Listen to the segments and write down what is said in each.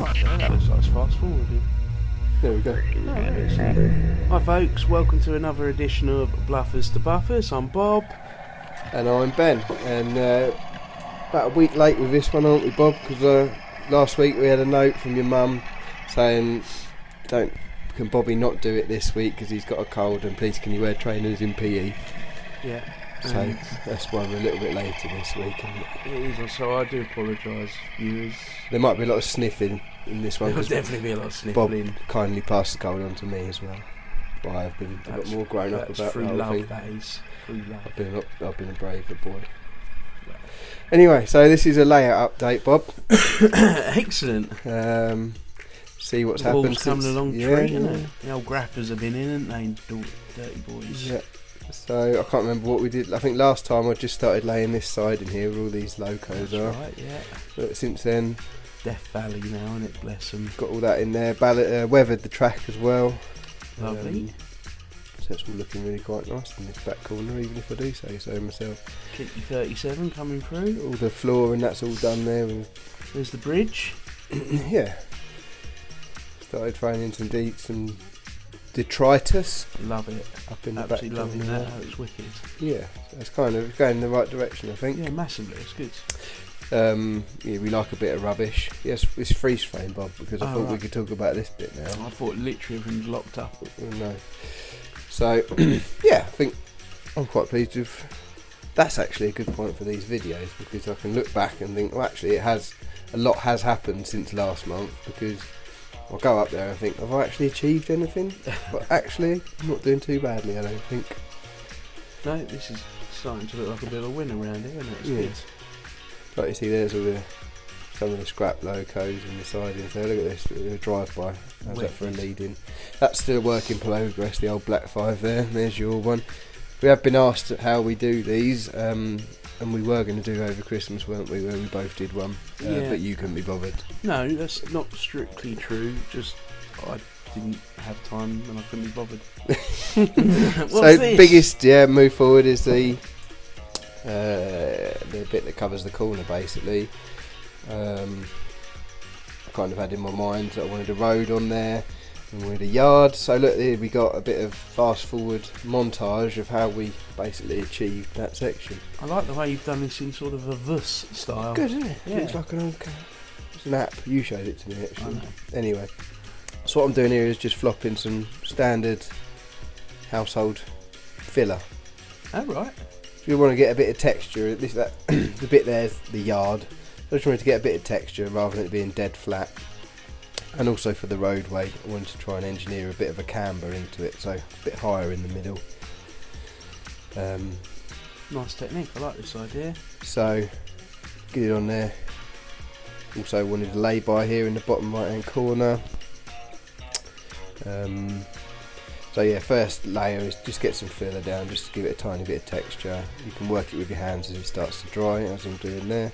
Right there, that looks like it's fast forwarded. There we go. Hi folks, welcome to another edition of Bluffers to Buffers. I'm Bob. And I'm Ben. And about a week late with this one, aren't we, Bob? Because last week we had a note from your mum saying, can Bobby not do it this week because he's got a cold, and please can you wear trainers in PE? Yeah. So that's why we're a little bit later this week. It is, so I do apologise, viewers. There might be a lot of sniffing in this one. There'll definitely be a lot of Bob sniffling. kindly passed the cold on to me as well. But I've been a lot more grown up about free the whole thing. That is free love. I've been a braver boy. Anyway, so this is a layout update, Bob. Excellent. See what's the happened ball's coming since, along treat, isn't it? The old graphers have been in, haven't they? Dirty boys. Yeah. So I can't remember what we did. I think last time I just started laying this side in here where all these locos That's are. Right, yeah. But since then, Death Valley now, isn't it? Bless them. got all that in there. Weathered the track as well. Lovely. So it's all looking really quite nice in this back corner, even if I do say so myself. Keep your 37 coming through. All the floor and that's all done there. There's the bridge. Yeah. Started throwing in some detritus. Love it. Up in the Absolutely back loving corner. that. How it's wicked. Yeah, so it's kind of going in the right direction, I think. Yeah, massively. It's good. Yeah, we like a bit of rubbish. Yes, it's freeze frame, Bob, because I thought we could talk about this bit now. I thought literally everything's locked up. Oh, no. So, yeah, I think I'm quite pleased with. That's actually a good point for these videos, because I can look back and think, well, actually, a lot has happened since last month, because I'll go up there and think, have I actually achieved anything? But actually, I'm not doing too badly, I don't think. No, this is starting to look like a bit of a win around here, isn't it? It's Yeah. good. Like you see, there's all some of the scrap locos and the sidings there. Look at this, a drive-by. How's that for a lead-in? That's still a work in progress, the old Black 5 there. There's your one. We have been asked how we do these, and we were going to do over Christmas, weren't we, where we both did one, but you couldn't be bothered. No, that's not strictly true, just I didn't have time and I couldn't be bothered. What's So this? biggest move forward is the bit that covers the corner, basically. I kind of had in my mind that I wanted a road on there and we wanted a yard. So look, here we got a bit of fast forward montage of how we basically achieved that section. I like the way you've done this in sort of a Vus style. Good, isn't it? Yeah. Looks like an old it's an app. You showed it to me, I actually. know. Anyway, so what I'm doing here is just flopping some standard household filler. Oh, right. If you want to get a bit of texture, the bit there's the yard. I just wanted to get a bit of texture rather than it being dead flat. And also for the roadway, I wanted to try and engineer a bit of a camber into it, so a bit higher in the middle. Nice technique. I like this idea. So get it on there. Also wanted a lay-by here in the bottom right-hand corner. So yeah, first layer is just get some filler down, just to give it a tiny bit of texture. You can work it with your hands as it starts to dry, as I'm doing there.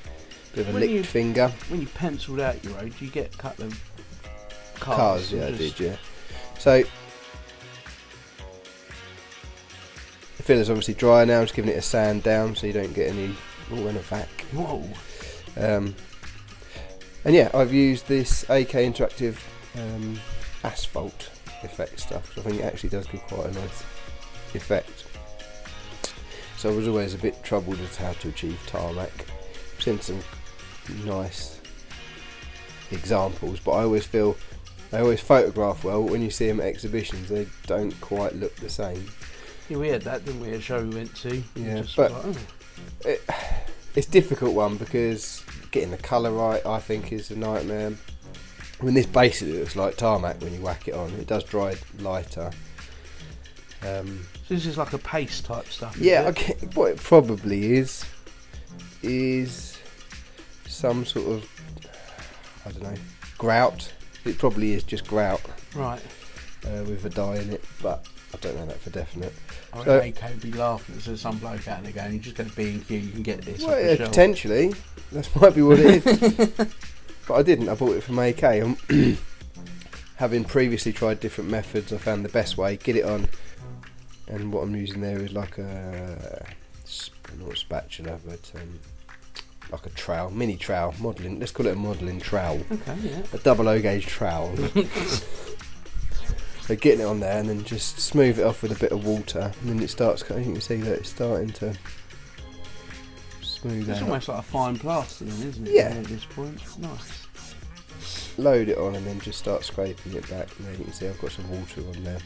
Bit of a licked finger. When you penciled out your road, do you get a couple of Cars, yeah, I did, yeah. So the filler's obviously dry now. I'm just giving it a sand down so you don't get any. Oh, and a vac. Whoa. And yeah, I've used this AK Interactive asphalt effect stuff. So I think it actually does give quite a nice effect. So I was always a bit troubled as to how to achieve tarmac. I've seen some nice examples, but I always feel they always photograph well. When you see them at exhibitions, they don't quite look the same. Yeah, we had that, didn't we? A show we went to. Yeah, but it's a difficult one because getting the colour right, I think, is a nightmare. I mean, this basically looks like tarmac when you whack it on. It does dry lighter. So this is like a paste type stuff. Yeah, what it probably is some sort of, I don't know, grout. It probably is just grout. Right. With a dye in it, but I don't know that for definite. I So- reckon AK would be laughing because there's some bloke out there going, you just go to B&Q, you can get this. Well, off the yeah, shelf." potentially. That might be what it is. But I didn't. I bought it from AK. Having previously tried different methods, I found the best way. Get it on. And what I'm using there is like a, not a spatula, but like a trowel, mini trowel, modelling. Let's call it a modelling trowel. Okay, yeah. A double O gauge trowel. So getting it on there and then just smooth it off with a bit of water, and then it starts. You can see that it's starting to smooth out. It's almost like a fine plaster, then, isn't it? Yeah. At this point, nice. Load it on and then just start scraping it back. And there you can see I've got some water on there.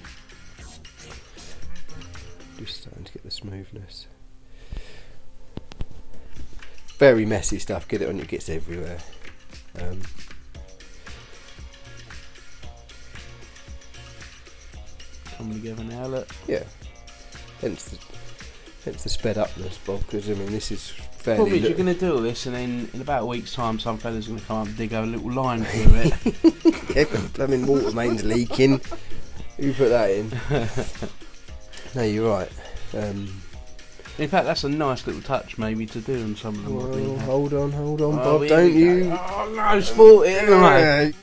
Just starting to get the smoothness. Very messy stuff. Get it on, it gets everywhere. Coming together now, look. Yeah. Hence the sped upness, Bob. Because I mean, this is fairly. Probably you're going to do all this, and then in about a week's time, some fella's going to come up and dig a little line through it. Yeah, the blooming water main's leaking. Who put that in? No, you're right. In fact, that's a nice little touch, maybe, to do on some of them. Well, hold on, Bob. here Don't we you? go. Oh no, sport it, anyway.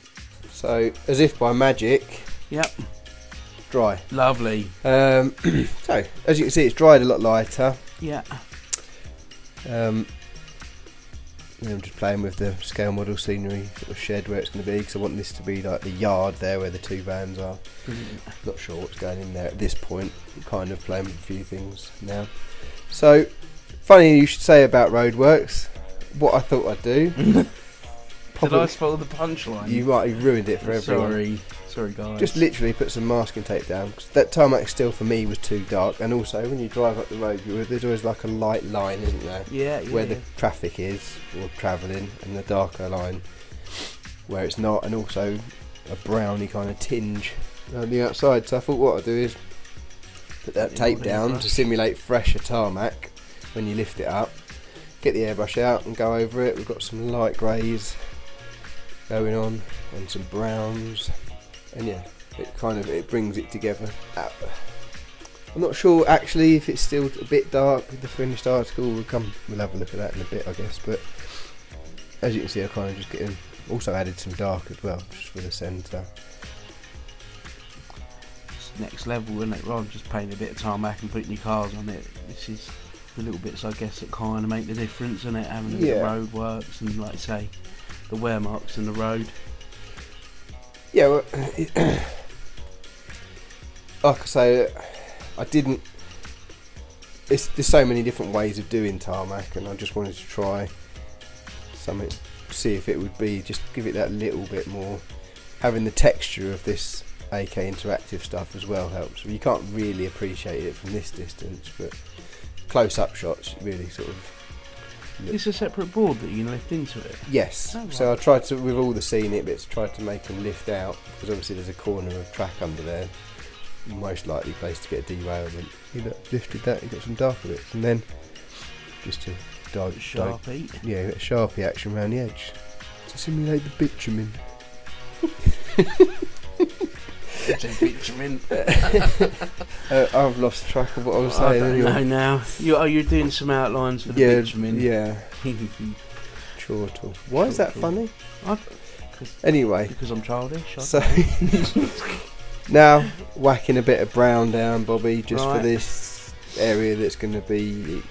So, as if by magic, Yep, dry. lovely. So, as you can see, it's dried a lot lighter. Yeah. I'm just playing with the scale model scenery sort of shed where it's going to be, because I want this to be like the yard there where the two vans are. Brilliant. Not sure what's going in there at this point. I'm kind of playing with a few things now. So, funny you should say about roadworks. What I thought I'd do. Did I spoil the punchline? You might have ruined it for everyone. Sorry guys. Just literally put some masking tape down, because that tarmac still for me was too dark, and also when you drive up the road there's always like a light line, isn't there, where the traffic is or travelling, and the darker line where it's not, and also a browny kind of tinge on the outside. So I thought what I'd do is put that tape down to simulate fresher tarmac when you lift it up, get the airbrush out and go over it. We've got some light greys going on and some browns. And yeah, it brings it together. I'm not sure actually if it's still a bit dark with the finished article. We'll have a look at that in a bit, I guess. But as you can see, I kind of just also added some dark as well, just for the centre. It's next level, isn't it? Rather than just painting a bit of tarmac and putting your cars on it, this is the little bits, I guess, that kind of make the difference, isn't it? Having the road works and, like I say, the wear marks in the road. Yeah, well, like I say, there's so many different ways of doing tarmac, and I just wanted to try something, see if it would be, just give it that little bit more. Having the texture of this AK interactive stuff as well helps. You can't really appreciate it from this distance, but close-up shots really sort of. It's a separate board that you can lift into it? Yes. Oh, right. So I tried to, with all the scenic bits, tried to make them lift out, because obviously there's a corner of track under there, most likely place to get a derailment. You lifted that, you got some darker bits, and then just to Sharpie. Yeah, Sharpie action around the edge to simulate the bitumen. Bitumen. I've lost track of what I was saying. I don't know now. You're doing some outlines for the bitumen. Yeah. Chortle. Why is that funny? Anyway. Because I'm childish. So now whacking a bit of brown down, Bobby, just for this area that's going to be.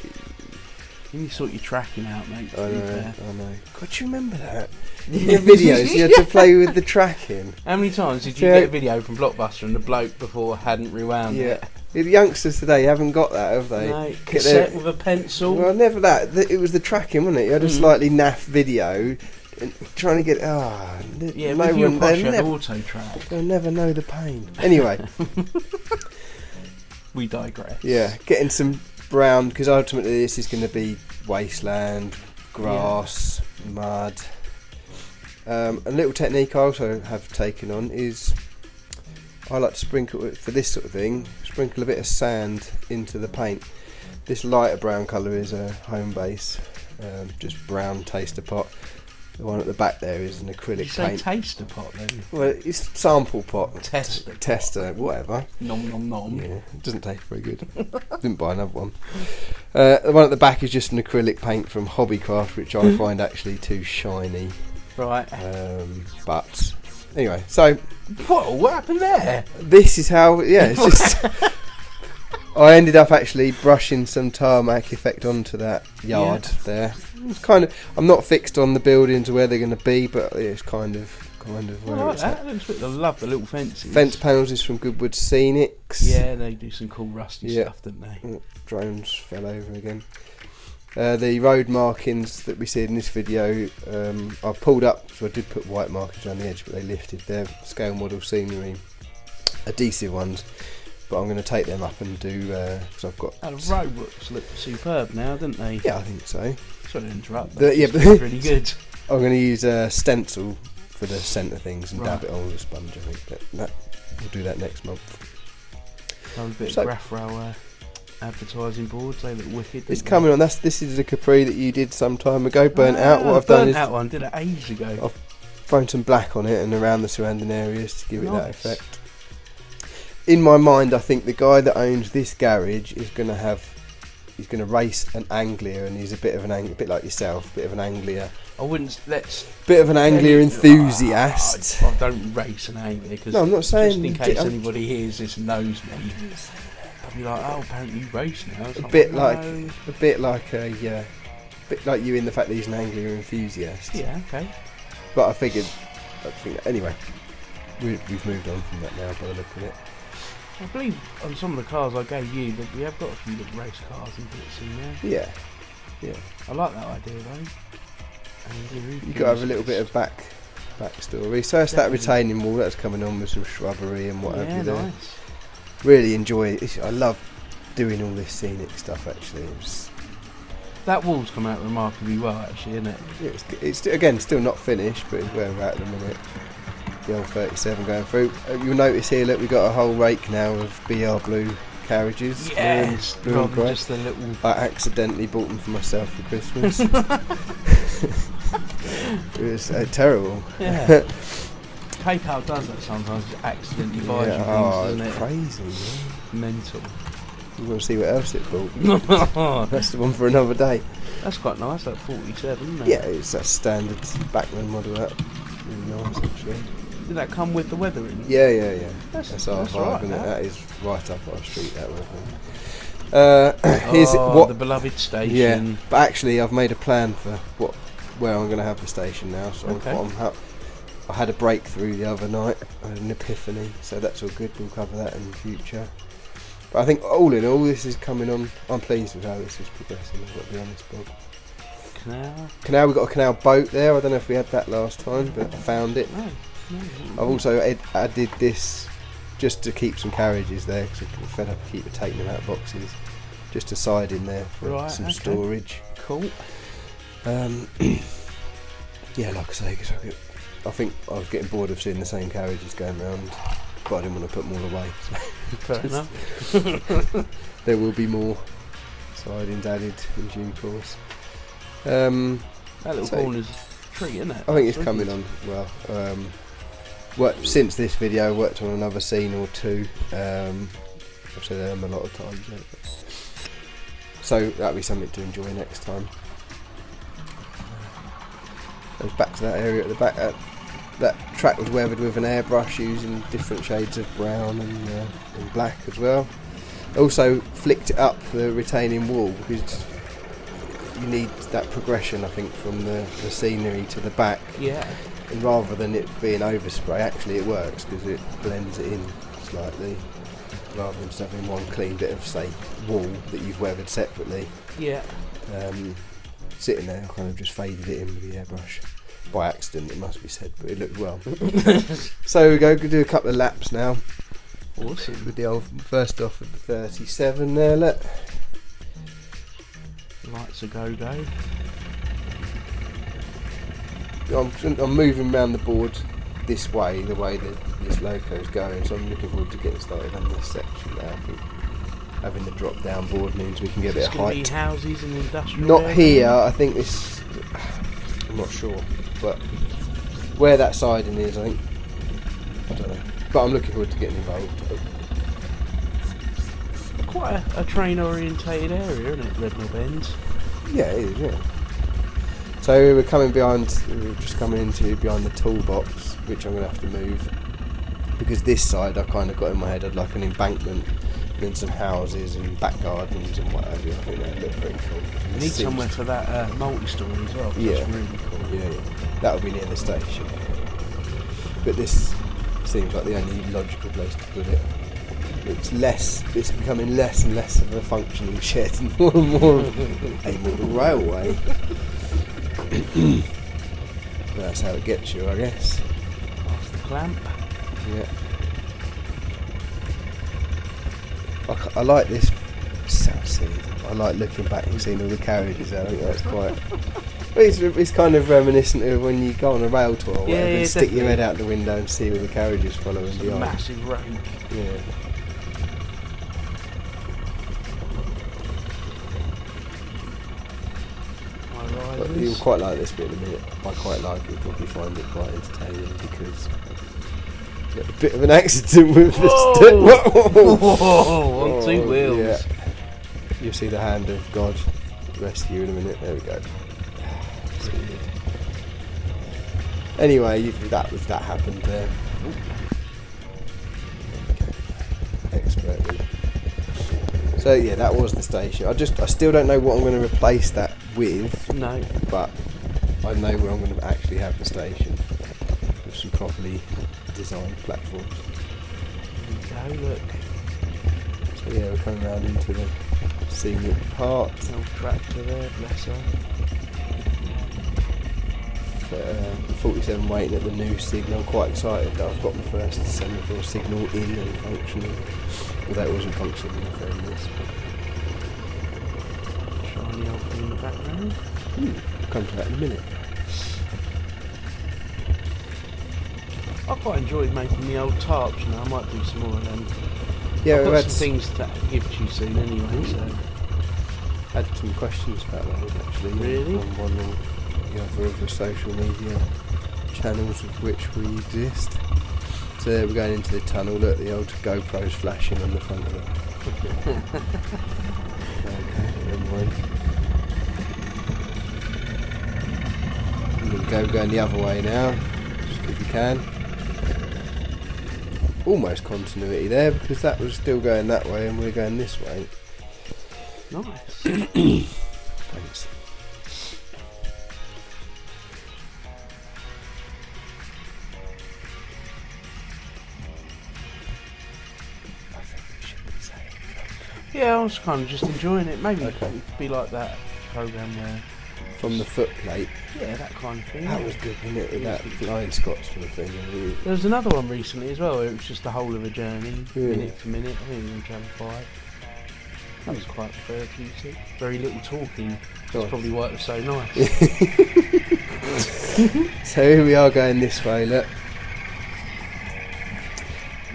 You sort your tracking out, mate. I know. God, you remember that? In the videos, you had to play with the tracking. How many times did you get a video from Blockbuster and the bloke before hadn't rewound it? The youngsters today haven't got that, have they? No, cassette with a pencil. Well, never that. It was the tracking, wasn't it? You had a slightly naff video and trying to get. Yeah, no with you one. and auto track. They'll never know the pain. Anyway, we digress. Yeah, getting some brown, because ultimately this is going to be wasteland, grass, mud. A little technique I also have taken on is I like to sprinkle, for this sort of thing, sprinkle a bit of sand into the paint. This lighter brown colour is a home base, just brown taster pot. The one at the back there is an acrylic paint. Taster pot then? Well, it's sample pot. Tester, whatever. Nom nom nom. Yeah, it doesn't taste very good. Didn't buy another one. The one at the back is just an acrylic paint from Hobbycraft, which I find actually too shiny. Right. But anyway, so what happened there? this is how. Yeah, it's just I ended up actually brushing some tarmac effect onto that yard there. It's kind of, I'm not fixed on the buildings where they're going to be, but it's kind of where I like it's that. at. I love the little fences. Fence panels is from Goodwood Scenics. Yeah, they do some cool rusty stuff, don't they? Drones fell over again. The road markings that we see in this video, I've pulled up, so I did put white markers around the edge, but they lifted. They're scale model scenery, adhesive ones, but I'm going to take them up and do, because I've got... And the road look superb now, don't they? Yeah, I think so. Sorry to interrupt, but it's really good. I'm going to use a stencil for the centre things and dab it on with a sponge, I think. But we'll do that next month. A bit of graph rail advertising boards, they look wicked. It's coming on. This is the Capri that you did some time ago, burnt out. What I've done is that one, did it ages ago. I've thrown some black on it and around the surrounding areas to give it that effect. In my mind, I think the guy that owns this garage is going to race an Anglia, and he's a bit like yourself, a bit of an Anglia. I wouldn't. Bit of an Anglia enthusiast. I don't race an Anglia because no, I'm not saying. Just in case anybody hears this and knows me, I'll be like, oh, apparently you race now. A bit like you in the fact that he's an Anglia enthusiast. Yeah, okay. But I think anyway, we've moved on from that now by the look of it. I believe on some of the cars I gave you that we have got a few little race cars and bits in there. Yeah. I like that idea though. You've got to have a little bit of backstory. So that's that retaining wall that's coming on with some shrubbery and what have you there. Nice. Really enjoy it. I love doing all this scenic stuff actually. That wall's come out remarkably well actually, isn't it? Yeah, it's again still not finished, but it's where we're at the minute. The old 37 going through. You'll notice here, look, we've got a whole rake now of BR blue carriages. Yes, blue and grey. Just the little... I accidentally bought them for myself for Christmas. It was terrible. Yeah. PayPal does that sometimes, just accidentally buys you things, it's crazy. Man. Mental. You want to see what else it bought? That's the one for another day. That's quite nice, that 47, isn't it? Yeah, it's that standard Backman model. That really nice actually. Did that come with the weathering? Yeah. That's our vibe, right, isn't it? That is right up our street, that weathering. Here's the beloved station. Yeah, but actually I've made a plan for where I'm going to have the station now. So I had a breakthrough the other night. I had an epiphany, so that's all good. We'll cover that in the future. But I think all in all, this is coming on. I'm pleased with how this is progressing. I've got to be honest, Bob. Canal. We've got a canal boat there. I don't know if we had that last time, but I found it. No. I've also added this just to keep some carriages there because I'm fed up of keep taking them out of boxes. Just a side in there for some storage. Cool. Yeah, like I say, cause I think I was getting bored of seeing the same carriages going around, but I didn't want to put them all away. So fair enough. There will be more sidings added in due course. That little corner's tree, isn't it? I think it's coming on well. Since this video, I worked on another scene or two. I've said them a lot of times. So that'll be something to enjoy next time. Goes back to that area at the back. That track was weathered with an airbrush using different shades of brown and black as well. Also flicked it up the retaining wall because you need that progression, I think, from the scenery to the back. Yeah. And rather than it being overspray, actually it works because it blends it in slightly, rather than just having one clean bit of, say, wall that you've weathered separately. Yeah. Sitting there, I kind of just faded it in with the airbrush. By accident, it must be said, but it looked well. So we go do a couple of laps now. Awesome. With the old first off of the 37 there, look. Lights a go-go. I'm moving around the board this way, the way that this loco is going, so I'm looking forward to getting started on this section now. I think having the drop down board means we can get a bit of height. Be houses and industrial. Not area? here, I think this. I'm not sure, but where that siding is, I think. I don't know, but I'm looking forward to getting involved. Quite a train orientated area, isn't it, Redmill Bend? Yeah, it is, yeah. So we're just coming into behind the toolbox, which I'm going to have to move, because this side I've kind of got in my head I'd like an embankment then some houses and back gardens and what have you. I think that'd look pretty cool. You need somewhere for that multi-story as well. Yeah. That's really cool. Yeah. That would be near the station. But this seems like the only logical place to put it. It's becoming less and less of a functioning shed and more of a model railway. That's how it gets you, I guess. That's the clamp. Yeah. I like this. Sounds silly. I like looking back and seeing all the carriages. I think that's quite. It's kind of reminiscent of when you go on a rail tour or whatever, and stick your head out the window and see all the carriages following behind. Massive rake. Yeah. But you'll quite like this bit in a minute. I quite like it. You'll probably find it quite entertaining because you get a bit of an accident with this. Whoa! On two wheels. Yeah. You'll see the hand of God rescue in a minute. There we go. Anyway, that happened there. Expertly. So yeah, that was the station. I still don't know what I'm going to replace that with. No. But I know where I'm going to actually have the station with some properly designed platforms. There you go, look. So yeah, we're coming round into the scenic part. Old tractor there, bless her. 47 waiting at the new signal. Quite excited that I've got my first semaphore signal in and functioning. Although it wasn't functioning in the fairness. Shiny old thing in the background. I'll come to that in a minute. I quite enjoyed making the old tarps now. I might do some more of them. Yeah, I've we've got had some things to give to you soon anyway, so... Had some questions about those actually. Really? On one or the other of the social media channels of which we exist. So there we're going into the tunnel. Look, the old GoPro's flashing on the front of it. Okay, never mind. We're going the other way now, just if you can. Almost continuity there because that was still going that way and we're going this way. Nice. Thanks. Yeah, I was kind of just enjoying it. Maybe Okay. it'd be like that program where... From the footplate. Yeah, that kind of thing. That was good, wasn't it? With that flying Scots sort of thing. There was another one recently as well where it was just the whole of a journey, Yeah. minute for minute. I think it was on Channel 5. That was quite therapeutic. Very little talking. That's probably why it was so nice. So here we are going this way, look.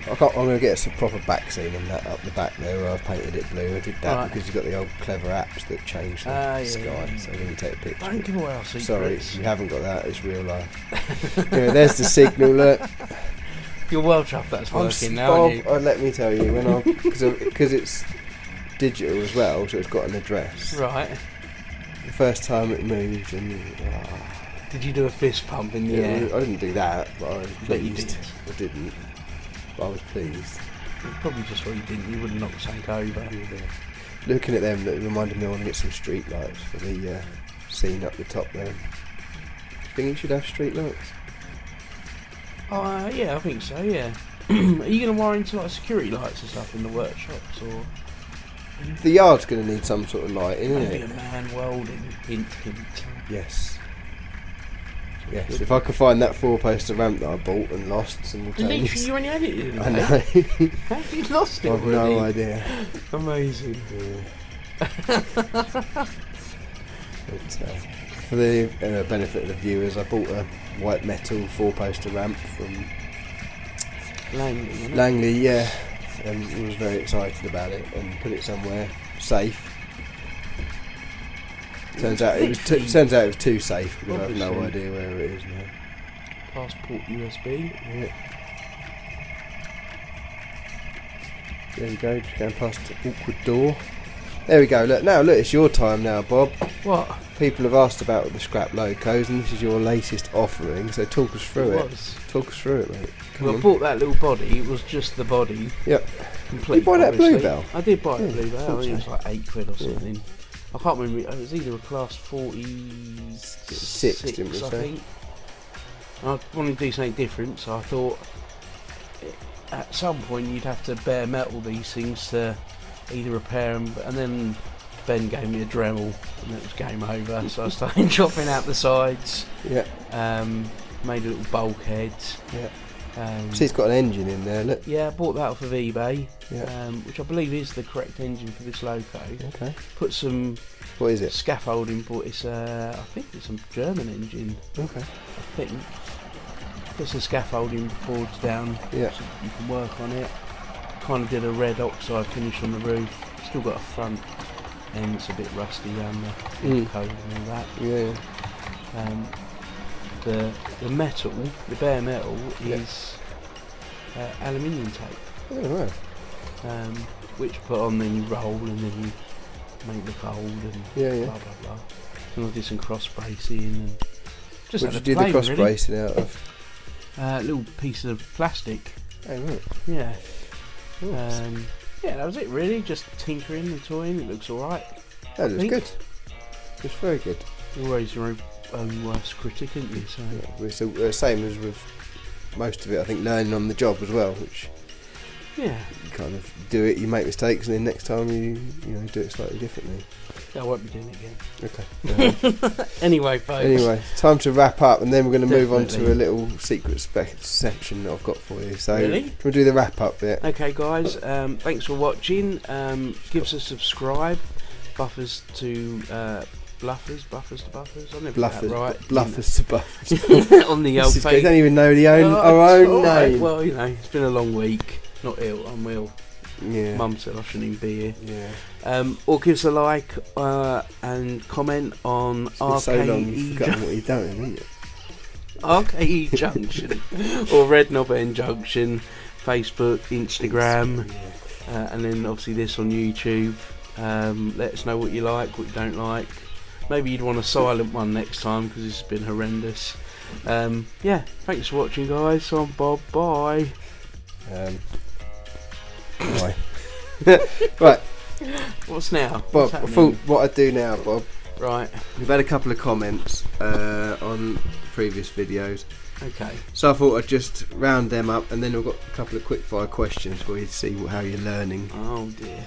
I'm going to get a proper back scene on that up the back there where I've painted it blue. I did that because you've got the old clever apps that change the sky. So I'm going to take a picture. Don't give away our secrets. Sorry, you haven't got that. It's real life. Anyway, there's the signal, look. You're well chuffed that's working now, aren't you? Let me tell you, because it's digital as well, so it's got an address. Right. The first time it moved and... Did you do a fist pump in the air? I didn't do that, but I was Bet you pleased. I didn't. But I was pleased. Probably just what you didn't. You would have knocked something over. Yeah. Looking at them, it reminded me I want to get some street lights for the scene up the top there. Think you should have street lights? Yeah, I think so, yeah. Are you going to wire into like security lights and stuff in the workshops or...? The yard's going to need some sort of lighting, isn't Maybe it? a man welding. Hint, hint. Yes. Yes, if I could find that 4-poster ramp that I bought and lost simultaneously. Literally, you only had it in I know. How have you lost it I've already? no idea. Amazing. Yeah. But, for the benefit of the viewers, I bought a white metal 4-poster ramp from Langley, isn't it? Langley, yeah, and was very excited about it and put it somewhere safe. Turns out it was too safe because I have no idea where it is now. Passport USB. Yeah. There you go, just going past the awkward door. There we go. Look, it's your time now, Bob. What? People have asked about the scrap locos, and this is your latest offering. So talk us through it. Talk us through it, mate. I bought that little body. It was just the body. Yep. Complete. You buy that Bluebell? I did buy a Bluebell. I think it was like £8 or Yeah. something. I can't remember. It was either a class 46, didn't we I say? think. I wanted to do something different, so I thought at some point you'd have to bare metal these things to either repair them, and then Ben gave me a Dremel and it was game over, so I started chopping out the sides. Yeah. Made a little bulkhead. Yeah. So it's got an engine in there, look. Yeah, I bought that off of eBay, Yeah. which I believe is the correct engine for this loco. Okay. Put some What is it? scaffolding, but it's I think it's a German engine. Okay. I think. Put some scaffolding boards down, Yeah. so you can work on it. Kind of did a red oxide finish on the roof. Still got a front end that's a bit rusty around the code and all that. Yeah. The metal, the bare metal, Yeah. is aluminium tape, Oh, right. which you put on, then you roll, and then you make it look old and Yeah. blah blah blah. And I did some cross bracing and just What had did you a do the play, cross really. bracing out of? Little piece of plastic. Oh, right. Yeah. Nice. Yeah, that was it really. Just tinkering and toying. It looks alright. That looks think. good. It's very good. You're always your own worst critic, aren't you? So Yeah, it's the same as with most of it. I think learning on the job as well, which yeah, you kind of do it, you make mistakes, and then next time you do it slightly differently. I won't be doing it again. Okay. Anyway, folks. Anyway, time to wrap up, and then we're going to move on to Definitely. a little secret section that I've got for you. So Really? we'll do the wrap up bit. Okay, guys. Thanks for watching. Give us a subscribe. Buffers to Bluffers to Buffers. I never got that right. Bluffers to buffers. On the old They page. don't even know our own name. Well, it's been a long week. Not ill. I'm ill. Yeah. Mum said I shouldn't even be here. Yeah. Or give us a like and comment on It's been so long you've RKE forgotten what you've done, haven't you? RKE Junction or Red Knob End Junction, Facebook, Instagram, and then obviously this on YouTube. Let us know what you like, what you don't like. Maybe you'd want a silent one next time because it's been horrendous. Yeah, thanks for watching, guys. So I'm Bob. Bye. Bye. Right, What's now? Bob. What's I happening? thought what I'd do now, Bob. Right. We've had a couple of comments on previous videos, Okay. so I thought I'd just round them up, and then I've got a couple of quick fire questions for you to see how you're learning. Oh dear.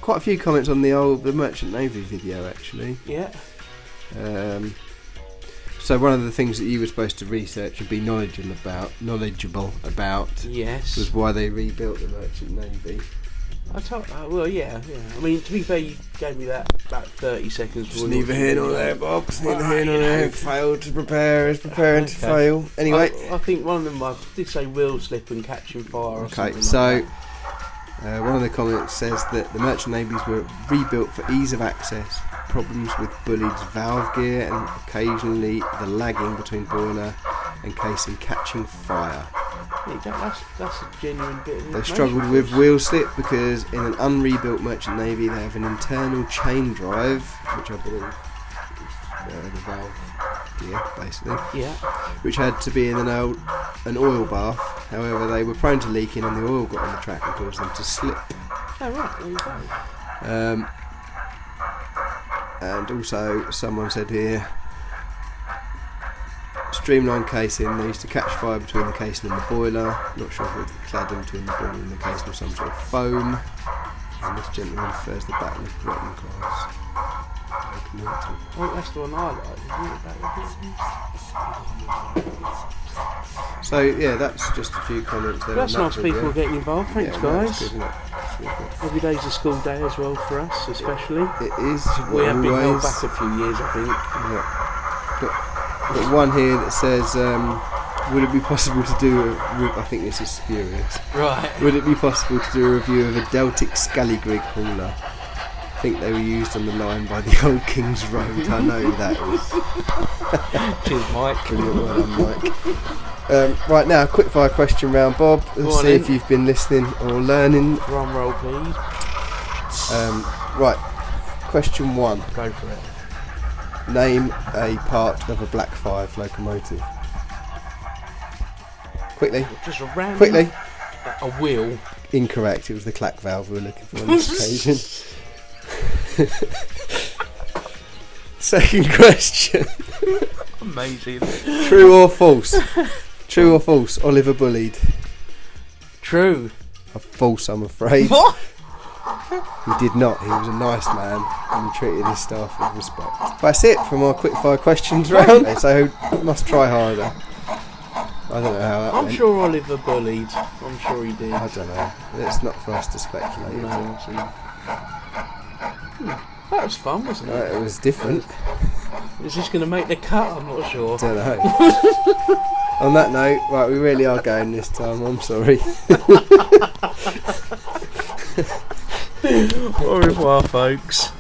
Quite a few comments on the Merchant Navy video, actually. Yeah. So one of the things that you were supposed to research and be knowledgeable about Yes. was why they rebuilt the Merchant Navy. I told. Well, yeah. I mean, to be fair, you gave me that about 30 seconds. It's before neither you- here nor there, Bob. It's neither Well, here nor you know. there. Failed to prepare is preparing to Okay. fail. Anyway. I think one of them I did say wheel slip and catching fire. Or Okay, something so like one of the comments says that the merchant navies were rebuilt for ease of access, problems with bullied valve gear, and occasionally the lagging between boiler and casing catching fire. that. That's a genuine bit of They information struggled for with us. wheel slip because in an unrebuilt merchant navy they have an internal chain drive, which I believe is the valve gear, basically, Yeah. which had to be in an oil bath. However, they were prone to leaking and the oil got on the track and caused them to slip. Oh, right. There you go. And also, someone said here, streamlined casing, they used to catch fire between the casing and the boiler. Not sure if it was the cladding between the boiler and the casing or some sort of foam. And this gentleman refers to the Battle of Britain class. Oh, that's the one I like, isn't it? So yeah, that's just a few comments there. That's on that nice video. people getting involved. Thanks, Yeah, no, guys. it's good, isn't it? It's really good. Every day's a school day as well for us, especially. It is. We have been held always. back a few years, I think. Yeah. Got one here that says, would it be possible to do I think this is spurious. Right. Would it be possible to do a review of a Deltic Scallygrig hauler? I think they were used on the line by the old King's Road. I know that is. Cheers, Mike. Brilliant, well done, Mike. Right now, quick fire question round, Bob. Go Let's on see then. if you've been listening or learning. Drum roll, please. Right, question 1. Go for it. Name a part of a Black 5 locomotive. Quickly. Just a random. Quickly. A wheel. Incorrect. It was the clack valve we were looking for on this occasion. Second question. Amazing. True or false? True or false? Oliver bullied. True. False, I'm afraid. What? He did not. He was a nice man and he treated his staff with respect. That's it from our quickfire questions round. So must try harder. I don't know how that I'm went. sure Oliver bullied. I'm sure he did. I don't know. It's not for us to speculate. No, that was fun, wasn't it? It was different. Is this going to make the cut? I'm not sure. Don't know. On that note, right, we really are going this time. I'm sorry. Au revoir, folks.